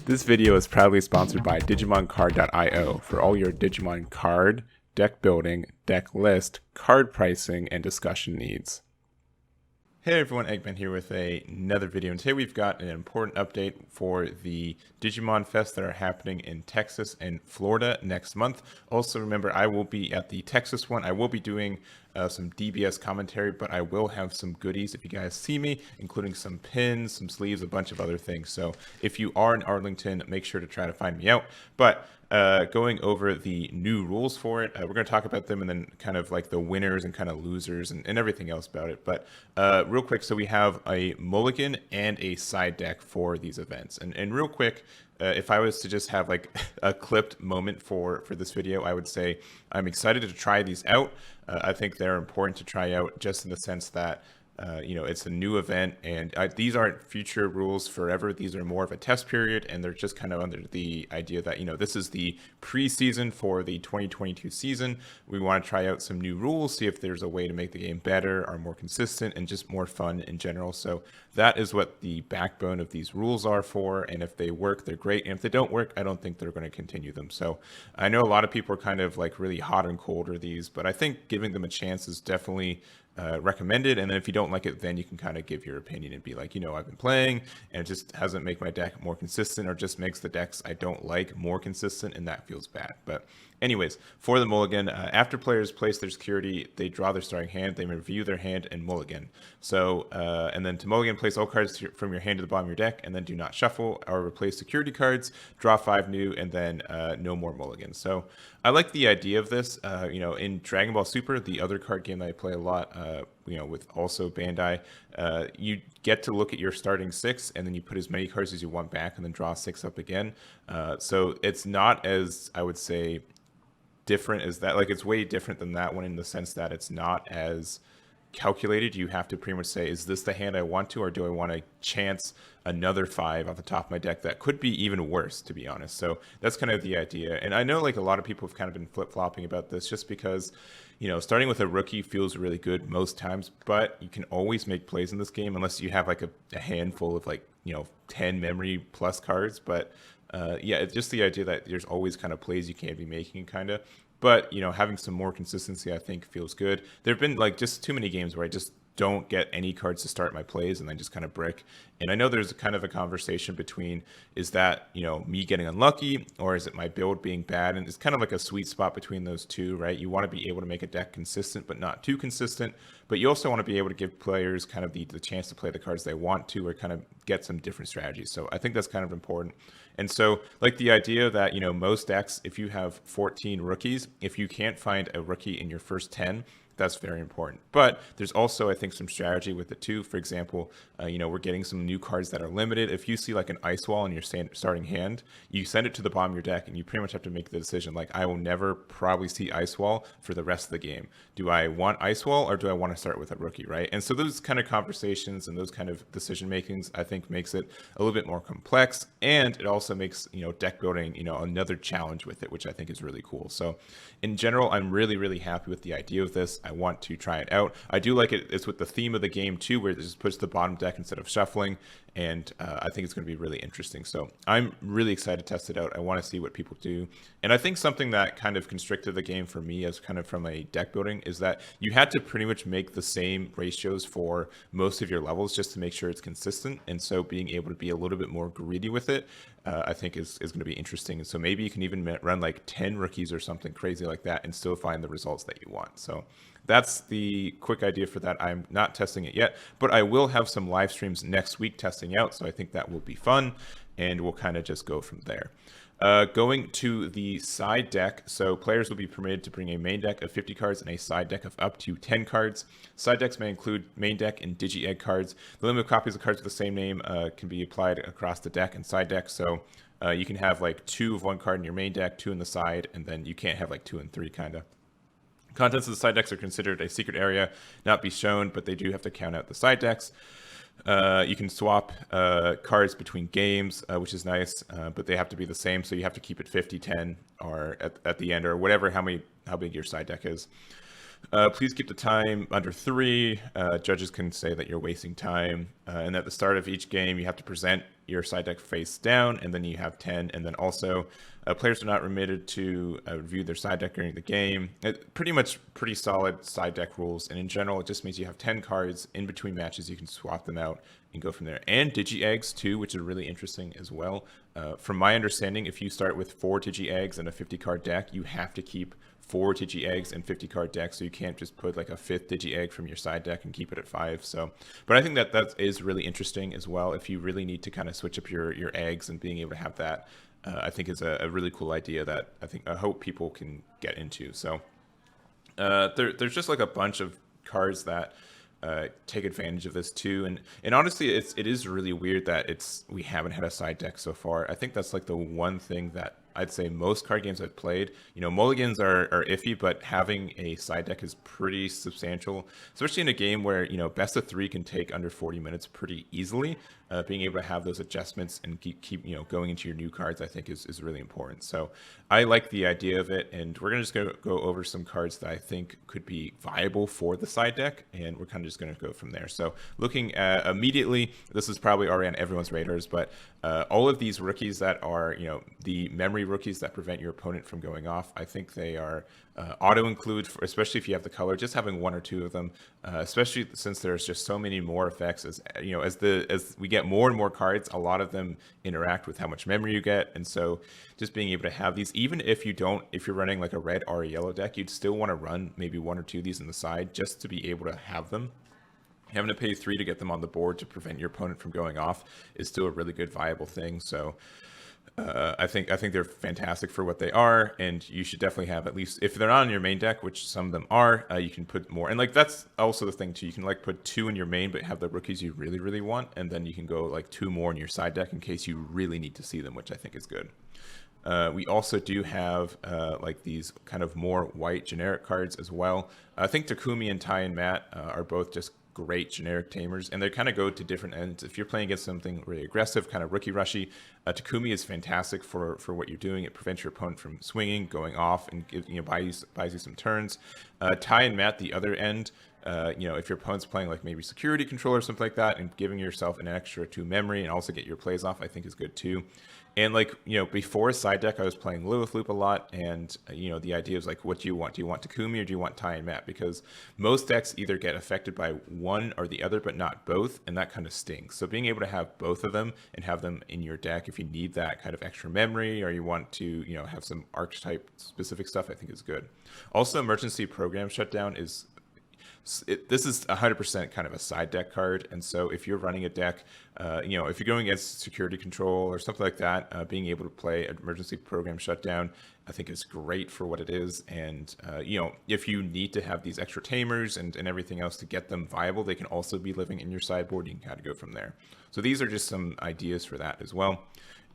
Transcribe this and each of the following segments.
This video is proudly sponsored by DigimonCard.io for all your Digimon card, deck building, deck list, card pricing, and discussion needs. Hey everyone, Egman here with another video, and today we've got an important update for the Digimon Fest that are happening in Texas and Florida next month. Also remember, I will be at the Texas one. I will be doing some DBS commentary, but I will have some goodies if you guys see me, including some pins, some sleeves, a bunch of other things. So if you are in Arlington, make sure to try to find me out. But going over the new rules for it, we're going to talk about them and then kind of like the winners and kind of losers and everything else about it. But real quick, so we have a mulligan and a side deck for these events. And real quick, if I was to just have like a clipped moment for this video, I would say I'm excited to try these out. I think they're important to try out just in the sense that it's a new event, and these aren't future rules forever. These are more of a test period, and they're just kind of under the idea that, this is the preseason for the 2022 season. We want to try out some new rules, see if there's a way to make the game better or more consistent and just more fun in general. So that is what the backbone of these rules are for, and if they work, they're great. And if they don't work, I don't think they're going to continue them. So I know a lot of people are kind of like really hot and cold with these, but I think giving them a chance is definitely recommended. And then if you don't like it, then you can kind of give your opinion and be like, I've been playing and it just hasn't made my deck more consistent, or just makes the decks I don't like more consistent, and that feels bad. But anyways, for the mulligan, after players place their security, they draw their starting hand, they review their hand and mulligan. So and then to mulligan, place all cards from your hand to the bottom of your deck, and then do not shuffle or replace security cards, draw 5 new, and then no more mulligans. So I like the idea of this. In Dragon Ball Super, the other card game that I play a lot, with also Bandai, you get to look at your starting 6, and then you put as many cards as you want back, and then draw 6 up again. So it's not as, I would say, different as that. Like, it's way different than that one in the sense that it's not as calculated. You have to pretty much say, is this the hand I want to, or do I want to chance another 5 off the top of my deck that could be even worse, to be honest. So that's kind of the idea. And I know like a lot of people have kind of been flip-flopping about this just because, starting with a rookie feels really good most times, but you can always make plays in this game unless you have like a handful of 10 memory plus cards. But it's just the idea that there's always kind of plays you can't be making kind of. But, having some more consistency, I think, feels good. There have been just too many games where I just don't get any cards to start my plays and then just kind of brick. And I know there's kind of a conversation between, is that, me getting unlucky, or is it my build being bad? And it's kind of like a sweet spot between those two, right? You want to be able to make a deck consistent, but not too consistent. But you also want to be able to give players kind of the chance to play the cards they want to, or kind of get some different strategies. So I think that's kind of important. And so like the idea that, most decks, if you have 14 rookies, if you can't find a rookie in your first 10, that's very important. But there's also, I think, some strategy with it too. For example, we're getting some new cards that are limited. If you see like an ice wall in your starting hand, you send it to the bottom of your deck, and you pretty much have to make the decision, like, I will never probably see ice wall for the rest of the game. Do I want ice wall, or do I want to start with a rookie, right? And so those kind of conversations and those kind of decision makings, I think, makes it a little bit more complex. And it also makes, deck building, another challenge with it, which I think is really cool. So in general, I'm really, really happy with the idea of this. I want to try it out. I do like it. It's with the theme of the game too, where it just puts the bottom deck instead of shuffling. And I think it's going to be really interesting. So I'm really excited to test it out. I want to see what people do. And I think something that kind of constricted the game for me as kind of from a deck building is that you had to pretty much make the same ratios for most of your levels just to make sure it's consistent. And so being able to be a little bit more greedy with it, I think is going to be interesting. And so maybe you can even run like 10 rookies or something crazy like that and still find the results that you want. So that's the quick idea for that. I'm not testing it yet, but I will have some live streams next week testing out. So I think that will be fun, and we'll kind of just go from there. Going to the side deck, so players will be permitted to bring a main deck of 50 cards and a side deck of up to 10 cards. Side decks may include main deck and Digi-Egg cards. The limit of copies of cards with the same name can be applied across the deck and side deck. So you can have like 2 of one card in your main deck, 2 in the side, and then you can't have like 2 and 3 kind of. Contents of the side decks are considered a secret area, not be shown, but they do have to count out the side decks. You can swap cards between games, which is nice, but they have to be the same, so you have to keep it 50-10 or at the end, or whatever, how big your side deck is. Please keep the time under 3. Judges can say that you're wasting time. And at the start of each game, you have to present your side deck face down, and then you have 10. And then also, players are not permitted to review their side deck during the game. Pretty solid side deck rules. And in general, it just means you have 10 cards in between matches. You can swap them out and go from there. And Digi-Eggs too, which is really interesting as well. From my understanding, if you start with 4 Digi-Eggs and a 50-card deck, you have to keep 4 Digi-Eggs and 50-card deck, so you can't just put like a 5th Digi-Egg from your side deck and keep it at 5. So, but I think that is really interesting as well. If you really need to kind of switch up your eggs, and being able to have that, I think is a really cool idea that I hope people can get into. So there's just like a bunch of cards that take advantage of this too, and honestly, it is really weird that we haven't had a side deck so far. I think that's like the one thing that I'd say most card games I've played, mulligans are iffy, but having a side deck is pretty substantial, especially in a game where, best of 3 can take under 40 minutes pretty easily. Being able to have those adjustments and keep going into your new cards, I think is really important. So I like the idea of it, and we're just going to go over some cards that I think could be viable for the side deck, and we're kind of just going to go from there. So looking at immediately, this is probably already on everyone's radars, but all of these rookies that are, the memory rookies that prevent your opponent from going off, I think they are auto-include, especially if you have the color. Just having 1 or 2 of them, especially since there's just so many more effects. As we get more and more cards, a lot of them interact with how much memory you get, and so just being able to have these, even if you're running like a red or a yellow deck, you'd still want to run maybe 1 or 2 of these on the side just to be able to have them. Having to pay 3 to get them on the board to prevent your opponent from going off is still a really good viable thing. So I think they're fantastic for what they are, and you should definitely have, at least if they're not on your main deck, which some of them are, you can put more. And like that's also the thing too. You can like put 2 in your main, but have the rookies you really, really want, and then you can go like 2 more in your side deck in case you really need to see them, which I think is good. We also do have like these kind of more white generic cards as well. I think Takumi and Tai and Matt are both just great generic tamers, and they kind of go to different ends. If you're playing against something really aggressive, kind of rookie rushy, Takumi is fantastic for what you're doing. It prevents your opponent from swinging, going off, and buys you some turns. Tai and Matt, the other end, if your opponent's playing like maybe security control or something like that, and giving yourself an extra 2 memory and also get your plays off, I think is good too. And like, before side deck, I was playing Lilith Loop a lot, and the idea is like, what do you want? Do you want Takumi or do you want Tai and Matt? Because most decks either get affected by one or the other, but not both, and that kind of stinks. So being able to have both of them and have them in your deck, if you need that kind of extra memory, or you want to have some archetype specific stuff, I think is good. Also, emergency program shutdown is. This is 100% kind of a side deck card, and so if you're running a deck, if you're going against security control or something like that, being able to play emergency program shutdown, I think is great for what it is. And if you need to have these extra tamers and everything else to get them viable, they can also be living in your sideboard. You can kind of go from there. So these are just some ideas for that as well.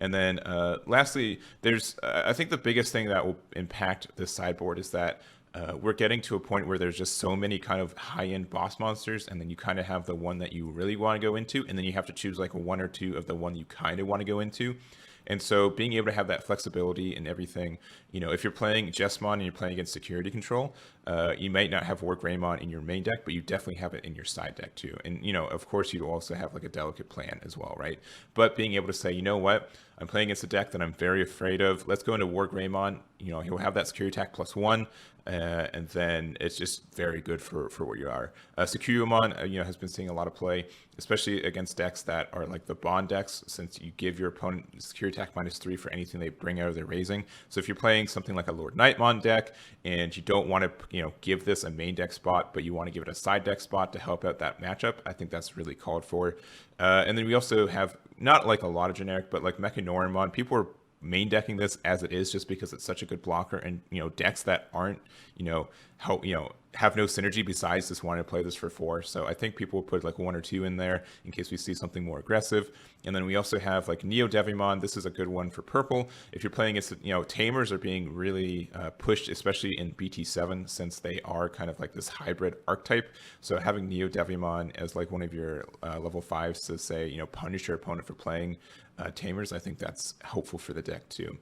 And then lastly, there's I think the biggest thing that will impact this sideboard is that we're getting to a point where there's just so many kind of high-end boss monsters, and then you kind of have the one that you really want to go into, and then you have to choose like 1 or 2 of the one you kind of want to go into. And so being able to have that flexibility and everything, if you're playing Jesmon and you're playing against security control, you might not have War Greymon in your main deck, but you definitely have it in your side deck too. And, of course, you also have like a delicate plan as well, right? But being able to say, you know what, I'm playing against a deck that I'm very afraid of. Let's go into War Greymon. He'll have that security attack +1, and then it's just very good for where you are. Securumon, has been seeing a lot of play, especially against decks that are like the Bond decks, since you give your opponent security attack -3 for anything they bring out of their raising. So if you're playing something like a Lord Nightmon deck, and you don't want to, give this a main deck spot, but you want to give it a side deck spot to help out that matchup, I think that's really called for. And then we also have not like a lot of generic, but like Mechanoramon. People are main decking this as it is just because it's such a good blocker, and decks that aren't have no synergy besides just wanting to play this for 4. So I think people will put like 1 or 2 in there in case we see something more aggressive. And then we also have like Neo Devimon. This is a good one for purple. If you're playing against, tamers are being really pushed, especially in BT7, since they are kind of like this hybrid archetype. So having Neo Devimon as like one of your level 5s to say, punish your opponent for playing tamers, I think that's helpful for the deck too.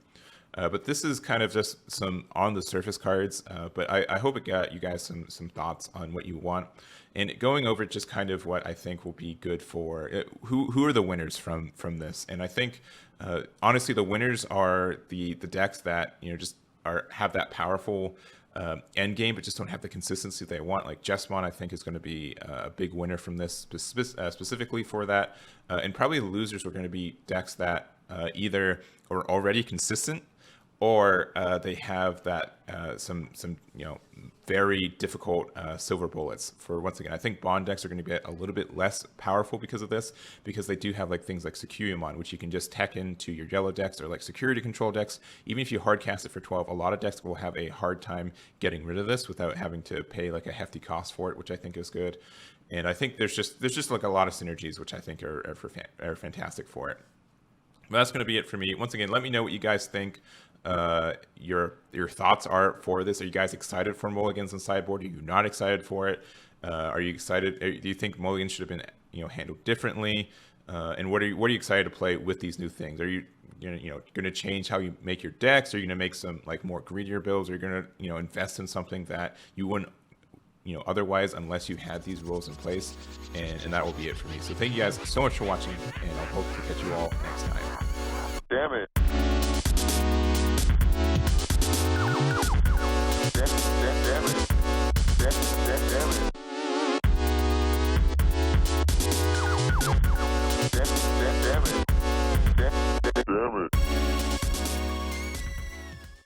But this is kind of just some on the surface cards, but I hope it got you guys some thoughts on what you want. And going over just kind of what I think will be good for who are the winners from this. And I think honestly the winners are the decks that just have that powerful end game, but just don't have the consistency they want. Like Jesmon, I think, is going to be a big winner from this specifically for that. And probably the losers are going to be decks that either are already consistent or they have that some very difficult silver bullets. For once again, I think bond decks are going to get a little bit less powerful because of this, because they do have like things like Securiumon, which you can just tech into your yellow decks, or like security control decks. Even if you hard cast it for 12, a lot of decks will have a hard time getting rid of this without having to pay like a hefty cost for it, which I think is good. And I think there's just like a lot of synergies, which I think are fantastic for it. But that's going to be it for me. Once again, let me know what you guys think. Your thoughts are for this. Are you guys excited for Mulligans and Sideboard? Are you not excited for it? Are you excited? Do you think Mulligans should have been handled differently? And what are you excited to play with these new things? Are you going to change how you make your decks? Are you going to make some like more greedier builds? Are you going to invest in something that you wouldn't otherwise unless you had these rules in place? And that will be it for me. So thank you guys so much for watching, and I hope to catch you all next time. Damn it.